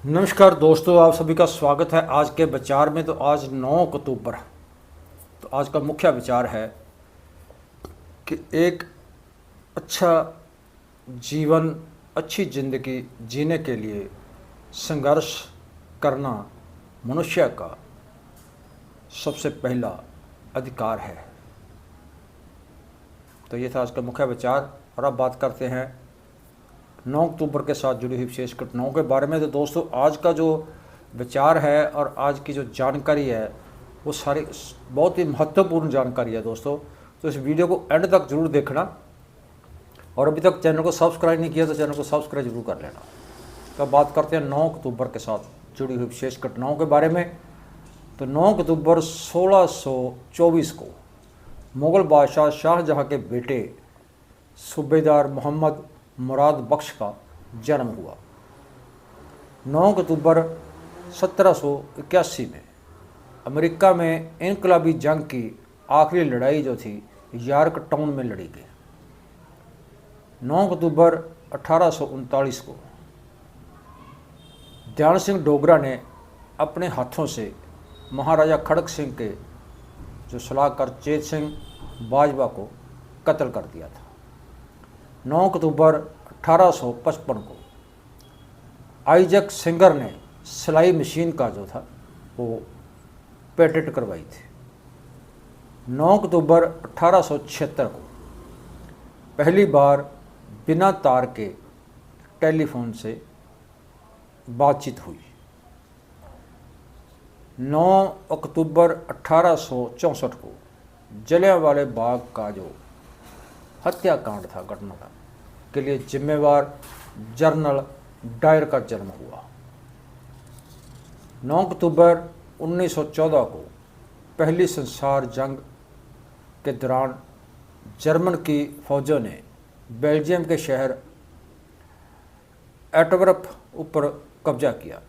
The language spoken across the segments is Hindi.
नमस्कार दोस्तों, आप सभी का स्वागत है आज के विचार में। तो आज 9 अक्टूबर। तो आज का मुख्य विचार है कि एक अच्छा जीवन, अच्छी ज़िंदगी जीने के लिए संघर्ष करना मनुष्य का सबसे पहला अधिकार है। तो ये था आज का मुख्य विचार। और अब बात करते हैं 9 अक्टूबर के साथ जुड़ी हुई विशेष घटनाओं के बारे में। तो दोस्तों, आज का जो विचार है और आज की जो जानकारी है वो सारी बहुत ही महत्वपूर्ण जानकारी है दोस्तों। तो इस वीडियो को एंड तक जरूर देखना, और अभी तक चैनल को सब्सक्राइब नहीं किया तो चैनल को सब्सक्राइब जरूर कर लेना। तो अब बात करते हैं 9 अक्टूबर के साथ जुड़ी हुई विशेष घटनाओं के बारे में। तो 9 अक्टूबर 1624 को मुग़ल बादशाह शाहजहाँ के बेटे सूबेदार मोहम्मद मुराद बख्श का जन्म हुआ। 9 अक्टूबर 1781 में अमेरिका में इनकलाबी जंग की आखिरी लड़ाई जो थी यॉर्क टाउन में लड़ी गई। 9 अक्टूबर 1839 को ध्यान सिंह डोगरा ने अपने हाथों से महाराजा खड़क सिंह के जो सलाहकार चेत सिंह बाजवा को कत्ल कर दिया था। 9 अक्टूबर 1855 को आइजैक सिंगर ने सिलाई मशीन का जो था वो पेटेंट करवाई थी। 9 अक्टूबर 1876 को पहली बार बिना तार के टेलीफोन से बातचीत हुई। 9 अक्टूबर 1864 को जलियांवाले बाग का जो हत्याकांड था, घटना था, के लिए जिम्मेवार जनरल डायर का जन्म हुआ। 9 अक्टूबर 1914 को पहली संसार जंग के दौरान जर्मन की फौजों ने बेल्जियम के शहर एंटवर्प ऊपर कब्जा किया।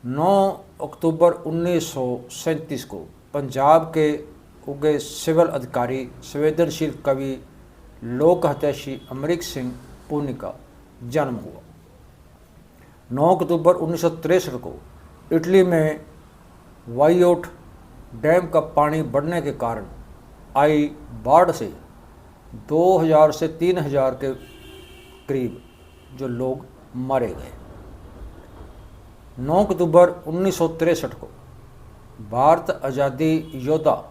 9 अक्टूबर 1937 को पंजाब के उगे सिविल अधिकारी, संवेदनशील कवि, लोक हितैषी अमरीक सिंह पुनी का जन्म हुआ। 9 अक्टूबर 1963 को इटली में वाइयोट डैम का पानी बढ़ने के कारण आई बाढ़ से 2000 से 3000 के करीब जो लोग मारे गए। 9 अक्टूबर 1963 को भारत आज़ादी योद्धा,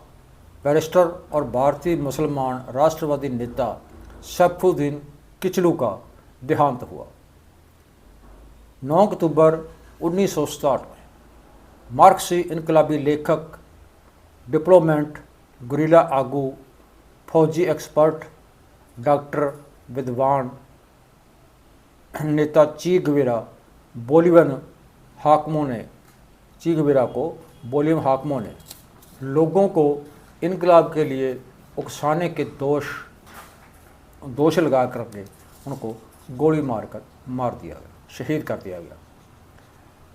बैरिस्टर और भारतीय मुसलमान राष्ट्रवादी नेता सैफुद्दीन किचलू का देहांत हुआ। 9 अक्टूबर 1967 में मार्क्सी इनकलाबी लेखक, डिप्लोमेट, गुरिल्ला आगू, फौजी एक्सपर्ट, डॉक्टर, विद्वान, नेता ची गुवेरा बोलिवियन हाकिमों ने लोगों को इनकलाब के लिए उकसाने के दोष लगा करके उनको गोली मारकर मार दिया गया, शहीद कर दिया गया।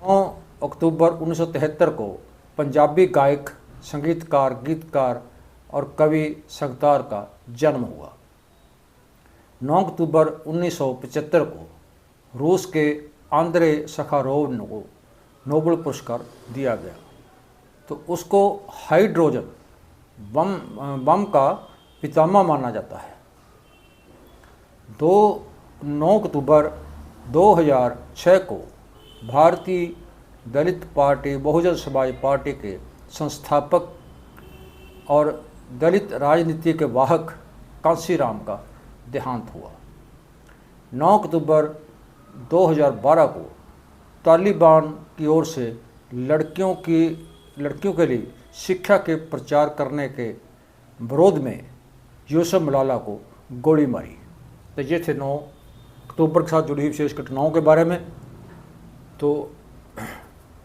9 अक्टूबर 1973 को पंजाबी गायक, संगीतकार, गीतकार और कवि संगतार का जन्म हुआ। 9 अक्टूबर 1975 को रूस के आंद्रे सखारोव को नोबेल पुरस्कार दिया गया। तो उसको हाइड्रोजन बम का पितामह माना जाता है। 9 अक्टूबर 2006 को भारतीय दलित पार्टी, बहुजन समाज पार्टी के संस्थापक और दलित राजनीति के वाहक कांसीराम का देहांत हुआ। 9 अक्टूबर 2012 को तालिबान की ओर से लड़कियों के लिए शिक्षा के प्रचार करने के विरोध में यूसुफ मलाला को गोली मारी। तो ये थे 9 अक्टूबर के साथ जुड़ी हुई विशेष घटनाओं के बारे में। तो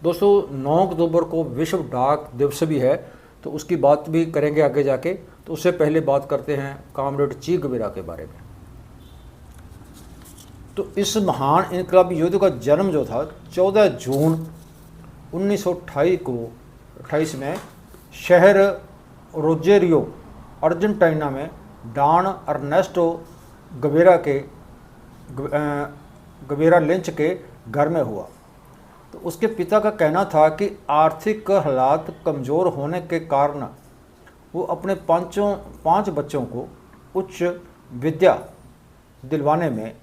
दोस्तों, 9 अक्टूबर को विश्व डाक दिवस भी है, तो उसकी बात भी करेंगे आगे जाके। तो उससे पहले बात करते हैं कॉमरेड ची गुवेरा के बारे में। तो इस महान इनकलाबी योद्धा का जन्म जो था 14 जून 1928 में शहर रोजेरियो, अर्जेंटीना में डॉन अर्नेस्टो गवेरा लिंच के घर में हुआ। तो उसके पिता का कहना था कि आर्थिक हालात कमज़ोर होने के कारण वो अपने पाँच बच्चों को उच्च विद्या दिलवाने में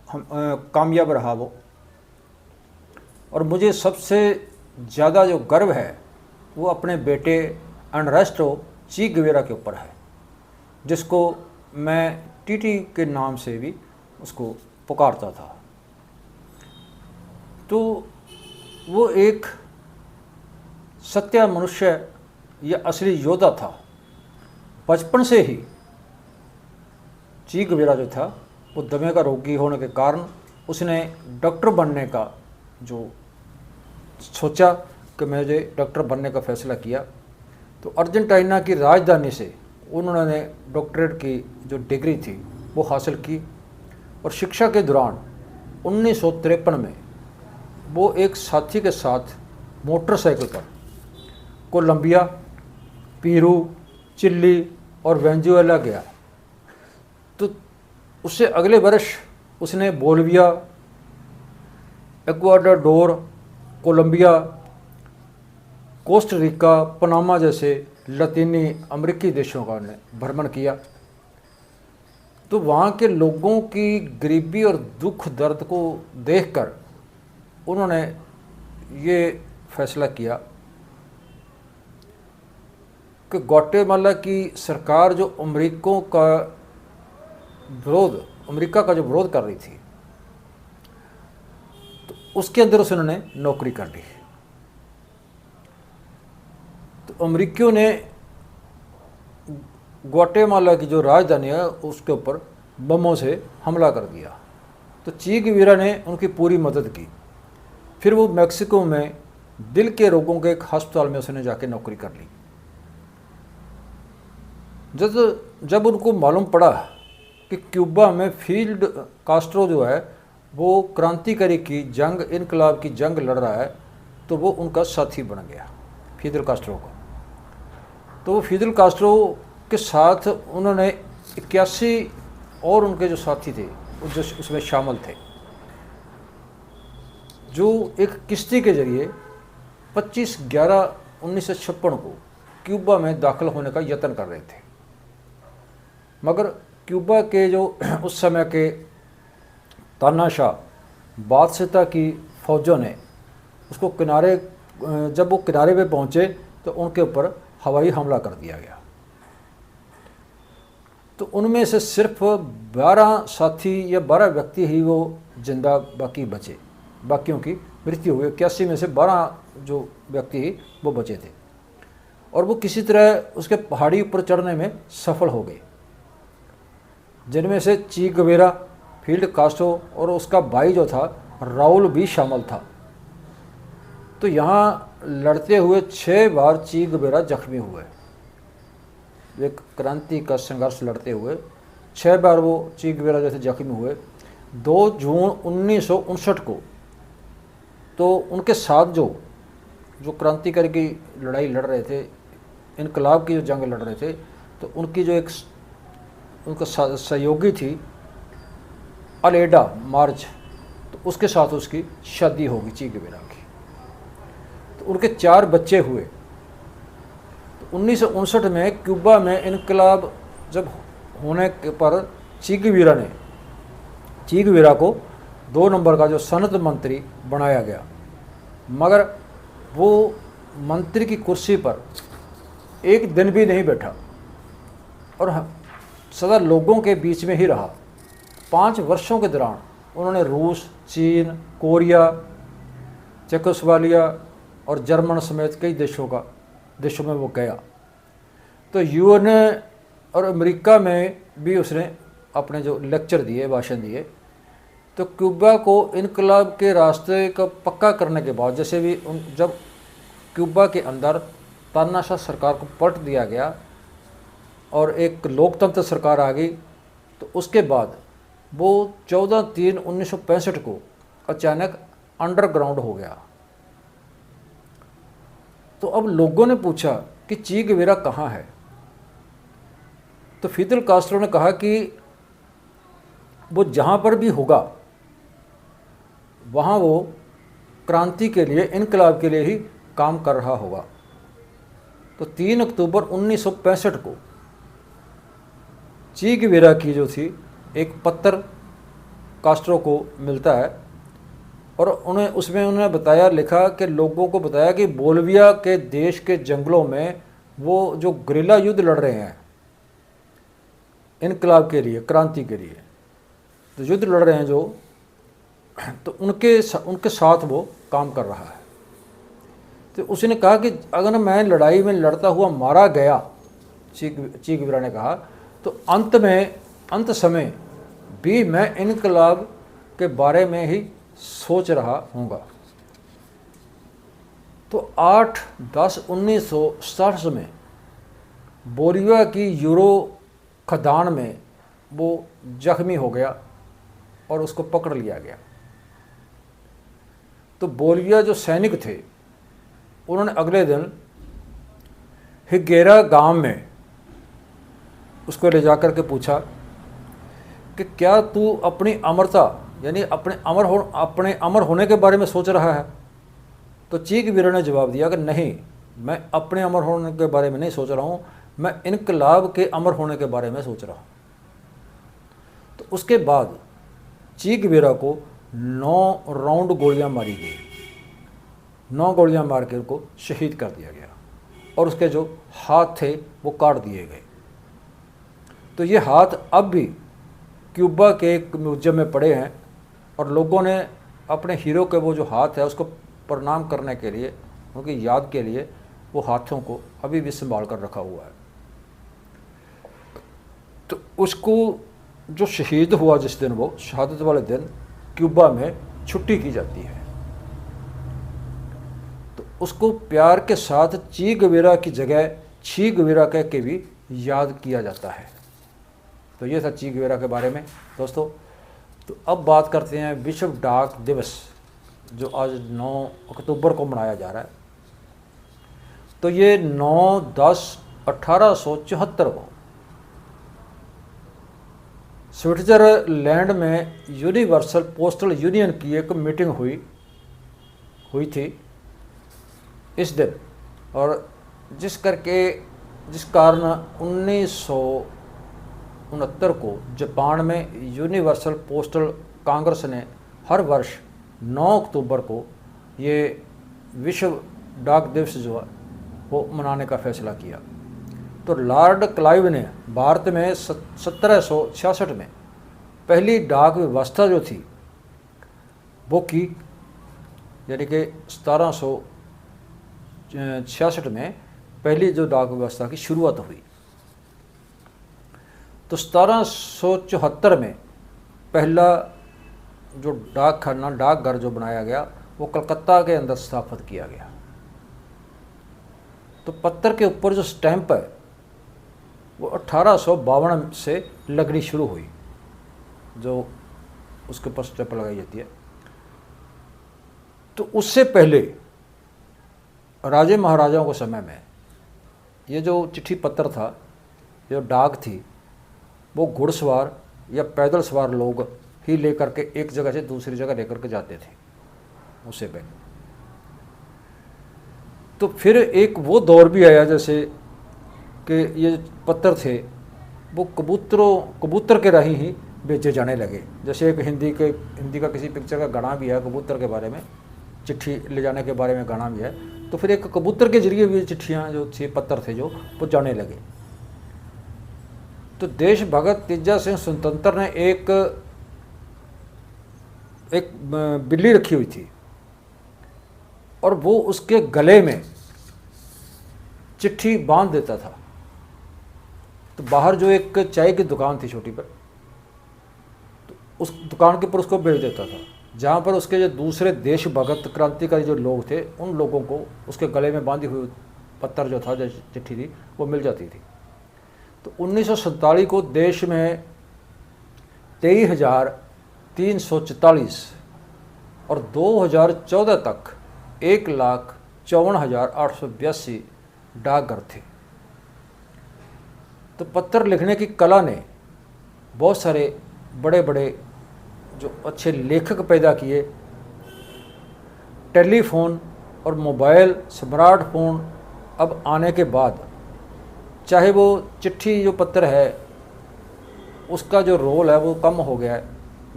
कामयाब रहा वो। और मुझे सबसे ज़्यादा जो गर्व है वो अपने बेटे एर्नेस्टो चे गुवेरा के ऊपर है, जिसको मैं टीटी के नाम से भी उसको पुकारता था। तो वो एक सच्चा मनुष्य या असली योद्धा था। बचपन से ही चे गुवेरा जो था वो दमे का रोगी होने के कारण उसने डॉक्टर बनने का जो सोचा कि मुझे डॉक्टर बनने का फ़ैसला किया। तो अर्जेंटीना की राजधानी से उन्होंने डॉक्टरेट की जो डिग्री थी वो हासिल की। और शिक्षा के दौरान 1953 में वो एक साथी के साथ मोटरसाइकिल पर कोलंबिया, पेरू, चिली और वेनेजुएला गया। तो उससे अगले वर्ष उसने Bolivia, Ecuador, Colombia, Costa Rica, Panama जैसे लातीनी अमेरिकी देशों का ने भ्रमण किया। तो वहाँ के लोगों की गरीबी और दुख दर्द को देखकर उन्होंने ये फैसला किया कि ग्वाटेमाला की सरकार जो अमेरिका का जो विरोध कर रही थी, तो उसके अंदर उन्होंने नौकरी कर ली। तो अमेरिकियों ने ग्वाटेमाला की जो राजधानी है उसके ऊपर बमों से हमला कर दिया। तो चे गुवेरा ने उनकी पूरी मदद की। फिर वो मैक्सिको में दिल के रोगों के एक अस्पताल में उसने जाके नौकरी कर ली। जब उनको मालूम पड़ा कि क्यूबा में फील्ड कास्ट्रो जो है वो क्रांतिकारी की जंग, इनकलाब की जंग लड़ रहा है, तो वो उनका साथी बन गया फिदेल कास्ट्रो का। तो वो फिदेल कास्ट्रो के साथ उन्होंने 81 और उनके जो साथी थे जो उसमें शामिल थे, जो एक किश्ती के जरिए 25/11/1956 को क्यूबा में दाखिल होने का यत्न कर रहे थे। मगर क्यूबा के जो उस समय के तानाशाह बादशाह की फ़ौजों ने उसको जब वो किनारे पे पहुँचे तो उनके ऊपर हवाई हमला कर दिया गया। तो उनमें से सिर्फ 12 साथी या 12 व्यक्ति ही वो जिंदा बाकी बचे, बाकियों की मृत्यु हुई। 81 में से 12 जो व्यक्ति वो बचे थे और वो किसी तरह उसके पहाड़ी ऊपर चढ़ने में सफल हो गए, जिनमें से चे गुवेरा, फील्ड कास्ट्रो और उसका भाई जो था राउल भी शामिल था। तो यहाँ लड़ते हुए 6 बार चे गुवेरा जख्मी हुए। एक क्रांति का संघर्ष लड़ते हुए 6 बार वो चे गुवेरा जैसे जख्मी हुए। 2 जून 1959 को तो उनके साथ जो क्रांतिकारी की लड़ाई लड़ रहे थे, इनकलाब की जो जंग लड़ रहे थे, तो उनकी जो एक उनका सहयोगी थी अलेडा मार्च, तो उसके साथ उसकी शादी होगी चे गुवेरा की। तो उनके 4 बच्चे हुए। तो 1959 में क्यूबा में इनकलाब जब होने के पर चे गुवेरा को 2 नंबर का जो सनद मंत्री बनाया गया। मगर वो मंत्री की कुर्सी पर एक दिन भी नहीं बैठा और सदा लोगों के बीच में ही रहा। 5 वर्षों के दौरान उन्होंने रूस, चीन, कोरिया, चेकोस्लोवाकिया और जर्मन समेत कई देशों में वो गया। तो यूएन और अमेरिका में भी उसने अपने जो लेक्चर दिए, भाषण दिए। तो क्यूबा को इनकलाब के रास्ते को पक्का करने के बाद, जैसे भी जब क्यूबा के अंदर तानाशाह सरकार को पलट दिया गया और एक लोकतंत्र सरकार आ गई, तो उसके बाद वो 14/3/1965 को अचानक अंडरग्राउंड हो गया। तो अब लोगों ने पूछा कि चे गुवेरा कहाँ है। तो फिदेल कास्ट्रो ने कहा कि वो जहाँ पर भी होगा वहाँ वो क्रांति के लिए, इनकलाब के लिए ही काम कर रहा होगा। तो 3 अक्टूबर 1965 को चे गुवेरा की जो थी एक पत्र कास्ट्रो को मिलता है और उसमें उन्होंने बताया, लिखा कि लोगों को बताया कि बोलिविया के देश के जंगलों में वो जो गुरिल्ला युद्ध लड़ रहे हैं इनकलाब के लिए, क्रांति के लिए, तो युद्ध लड़ रहे हैं जो, तो उनके साथ वो काम कर रहा है। तो उसने कहा कि अगर मैं लड़ाई में लड़ता हुआ मारा गया, चे गुवेरा ने कहा, तो अंत समय भी मैं इनकलाब के बारे में ही सोच रहा हूँगा। तो 8/10/1967 में बोलिविया की यूरो खदान में वो जख्मी हो गया और उसको पकड़ लिया गया। तो बोलिविया जो सैनिक थे उन्होंने अगले दिन हिगेरा गांव में उसको ले जाकर के पूछा कि क्या तू अपनी अमरता, यानी अपने अमर होने के बारे में सोच रहा है? तो चे गुवेरा ने जवाब दिया कि नहीं, मैं अपने अमर होने के बारे में नहीं सोच रहा हूँ, मैं इनकलाब के अमर होने के बारे में सोच रहा हूँ। तो उसके बाद चे गुवेरा को 9 राउंड गोलियां मारी गई, 9 गोलियां मार के उनको शहीद कर दिया गया और उसके जो हाथ थे वो काट दिए गए। तो ये हाथ अब भी क्यूबा के एक म्यूजियम में पड़े हैं और लोगों ने अपने हीरो के वो जो हाथ है उसको प्रणाम करने के लिए, उनकी याद के लिए वो हाथों को अभी भी संभाल कर रखा हुआ है। तो उसको जो शहीद हुआ जिस दिन, वो शहादत वाले दिन क्यूबा में छुट्टी की जाती है। तो उसको प्यार के साथ चे गुवेरा की जगह चे गुवेरा कह के भी याद किया जाता है। तो ये था चे गुवेरा के बारे में दोस्तों। तो अब बात करते हैं विश्व डाक दिवस जो आज 9 अक्टूबर को मनाया जा रहा है। तो ये 9/10/1874 को स्विट्जरलैंड में यूनिवर्सल पोस्टल यूनियन की एक मीटिंग हुई थी इस दिन, और जिस कारण 1969 को जापान में यूनिवर्सल पोस्टल कांग्रेस ने हर वर्ष 9 अक्टूबर को ये विश्व डाक दिवस जो है वो मनाने का फैसला किया। तो लॉर्ड क्लाइव ने भारत में 1766 में पहली डाक व्यवस्था जो थी वो की, यानी कि 1766 में पहली जो डाक व्यवस्था की शुरुआत हुई। तो 1774 में पहला जो डाकघर जो बनाया गया वो कलकत्ता के अंदर स्थापित किया गया। तो पत्थर के ऊपर जो स्टैंप है वो 1852 से लगनी शुरू हुई, जो उसके ऊपर स्टैंप लगाई जाती है। तो उससे पहले राजे महाराजाओं के समय में ये जो चिट्ठी पत्र था, जो डाक थी, वो घुड़सवार या पैदल सवार लोग ही लेकर के एक जगह से दूसरी जगह लेकर के जाते थे उससे पहले। तो फिर एक वो दौर भी आया जैसे कि ये पत्र थे वो कबूतर के राही ही बेचे जाने लगे। जैसे एक हिंदी का किसी पिक्चर का गाना भी है कबूतर के बारे में, चिट्ठी ले जाने के बारे में गाना भी है। तो फिर एक कबूतर के जरिए भी चिट्ठियाँ जो थी, पत्र थे जो, वो जाने लगे। तो देश भगत तेजा सिंह स्वतंत्र ने एक बिल्ली रखी हुई थी और वो उसके गले में चिट्ठी बांध देता था। तो बाहर जो एक चाय की दुकान थी छोटी पर, तो उस दुकान के ऊपर उसको बेच देता था, जहाँ पर उसके जो दूसरे देश भगत क्रांतिकारी जो लोग थे उन लोगों को उसके गले में बांधी हुई पत्थर जो था, जो चिट्ठी थी, वो मिल जाती थी। तो 1947 को देश में 23,344 और 2014 तक 1,54,882 डाकघर थे। तो पत्र लिखने की कला ने बहुत सारे बड़े बड़े जो अच्छे लेखक पैदा किए, टेलीफोन और मोबाइल स्मार्टफोन अब आने के बाद चाहे वो चिट्ठी जो पत्र है उसका जो रोल है वो कम हो गया है,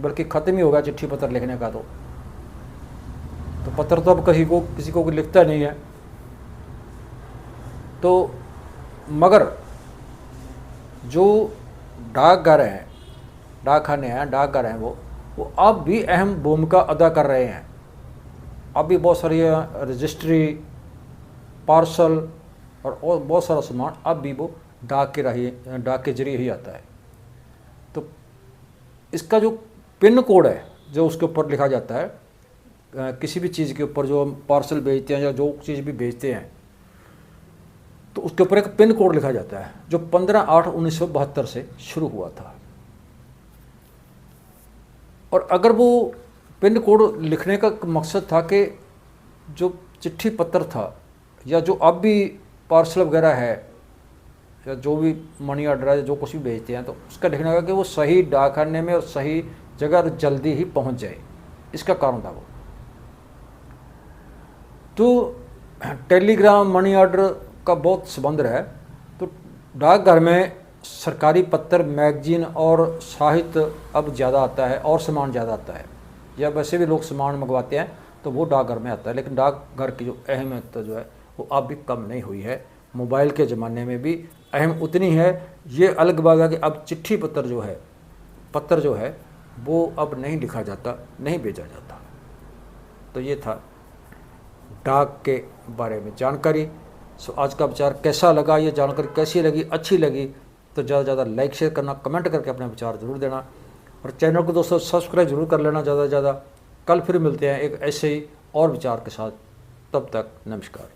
बल्कि ख़त्म ही हो गया चिट्ठी पत्र लिखने का। तो पत्र तो अब किसी को लिखता नहीं है। तो मगर जो डाकघर हैं, डाकखाने हैं, डाकघर हैं, वो अब भी अहम भूमिका अदा कर रहे हैं। अब भी बहुत सारी रजिस्ट्री, पार्सल और बहुत सारा सामान अब भी वो डाक के जरिए ही आता है। तो इसका जो पिन कोड है जो उसके ऊपर लिखा जाता है, किसी भी चीज़ के ऊपर जो हम पार्सल भेजते हैं या जो चीज़ भी भेजते हैं, तो उसके ऊपर एक पिन कोड लिखा जाता है जो 15/8/1972 से शुरू हुआ था। और अगर वो पिन कोड लिखने का मकसद था कि जो चिट्ठी पत्र था या जो अब भी पार्सल वगैरह है या जो भी मनी ऑर्डर है, जो कुछ भी भेजते हैं, तो उसका लिखने का कि वो सही डाकखाने में और सही जगह जल्दी ही पहुंच जाए, इसका कारण था वो। तो टेलीग्राम मनी ऑर्डर का बहुत संबंध रहा है। तो डाकघर में सरकारी पत्र, मैगजीन और साहित्य अब ज़्यादा आता है और सामान ज़्यादा आता है, या वैसे भी लोग सामान मंगवाते हैं तो वो डाकघर में आता है। लेकिन डाकघर की जो अहमियत जो है वो अब भी कम नहीं हुई है। मोबाइल के ज़माने में भी अहम उतनी है। ये अलग बात है कि अब चिट्ठी पत्र जो है वो अब नहीं लिखा जाता, नहीं भेजा जाता। तो ये था डाक के बारे में जानकारी। सो आज का विचार कैसा लगा, ये जानकारी कैसी लगी, अच्छी लगी तो ज़्यादा से ज़्यादा लाइक शेयर करना, कमेंट करके अपने विचार ज़रूर देना, और चैनल को दोस्तों सब्सक्राइब जरूर कर लेना ज़्यादा से ज़्यादा। कल फिर मिलते हैं एक ऐसे ही और विचार के साथ। तब तक नमस्कार।